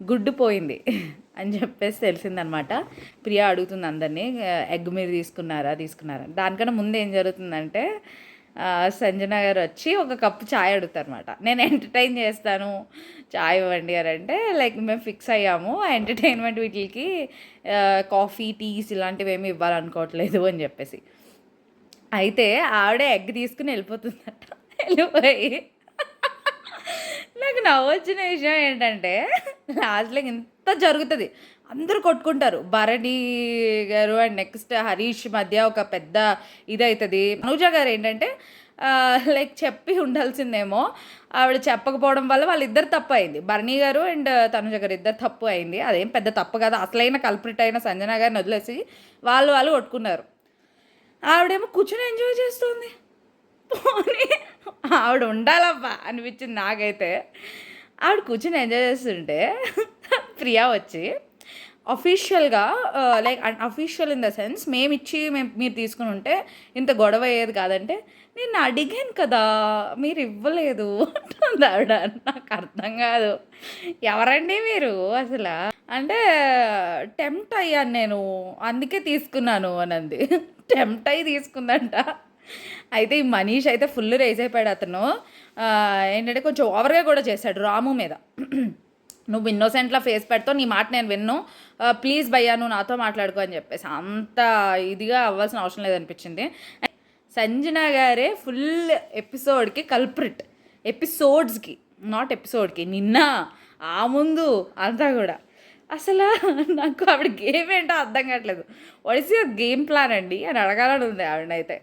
గుడ్డు పోయింది అని చెప్పేసి తెలిసిందనమాట. ప్రియా అడుగుతుంది అందరినీ, ఎగ్ మీరు తీసుకున్నారా. దానికన్నా ముందు ఏం జరుగుతుందంటే సంజన గారు వచ్చి ఒక కప్పు ఛాయ్ అడుగుతారనమాట. నేను ఎంటర్టైన్ చేస్తాను, ఛాయ్ ఇవ్వండి అని అంటే, లైక్ మేము ఫిక్స్ అయ్యాము ఆ ఎంటర్టైన్మెంట్ వీటికి కాఫీ టీస్ ఇలాంటివి ఏమి ఇవ్వాలనుకోవట్లేదు అని చెప్పేసి. అయితే ఆవిడే ఎగ్ తీసుకుని వెళ్ళిపోతుందట. వెళ్ళిపోయి నాకు నవ్వొచ్చిన విషయం ఏంటంటే లాస్ట్లో ఇంత జరుగుతుంది, అందరూ కొట్టుకుంటారు. భరణి గారు అండ్ నెక్స్ట్ హరీష్ మధ్య ఒక పెద్ద ఇదవుతుంది. అనుజ గారు ఏంటంటే లైక్ చెప్పి ఉండాల్సిందేమో, ఆవిడ చెప్పకపోవడం వల్ల వాళ్ళిద్దరు తప్పు అయింది. భరణి గారు అండ్ తనుజ గారు ఇద్దరు తప్పు అయింది. అదేం పెద్ద తప్పు కాదు. అసలైన కల్ప్రిట్ అయిన సంజన గారిని వదిలేసి వాళ్ళు కొట్టుకున్నారు. ఆవిడేమో కూర్చొని ఎంజాయ్ చేస్తుంది. పోనీ ఆవిడ ఉండాలబ్బా అనిపించింది నాకైతే. ఆవిడ కూర్చొని ఎంజాయ్ చేస్తుంటే ప్రియా వచ్చి అఫీషియల్గా like official in the sense మీరు తీసుకుని ఉంటే ఇంత గొడవ అయ్యేది కాదంటే, నేను అడిగాను కదా మీరు ఇవ్వలేదు అంటుంది ఆవిడ. నాకు అర్థం కాదు, ఎవరండి మీరు అసలు అంటే, టెంప్ట్ అయ్యాను నేను అందుకే తీసుకున్నాను అనంది. టెంప్ట్ అయ్యి తీసుకుందంట. అయితే ఈ మనీష్ అయితే ఫుల్ రేజ్ అయిపోయాడు. అతను ఏంటంటే కొంచెం ఓవర్గా కూడా చేశాడు రాము మీద. నువ్వు ఇన్నోసెంట్లా ఫేస్ పెడతావు, నీ మాట నేను విన్ను, ప్లీజ్ భయ్యా నువ్వు నాతో మాట్లాడుకో అని చెప్పేసి. అంత ఇదిగా అవ్వాల్సిన అవసరం లేదనిపించింది. సంజన గారే ఫుల్ ఎపిసోడ్కి కల్ప్రిట్, ఎపిసోడ్స్కి నాట్ ఎపిసోడ్కి, నిన్న ఆ ముందు అంతా కూడా. అసలు నాకు ఆవిడ గేమ్ ఏంటో అర్థం కావట్లేదు. What is your game plan అండి అని అడగాలని ఉంది ఆవిడనైతే.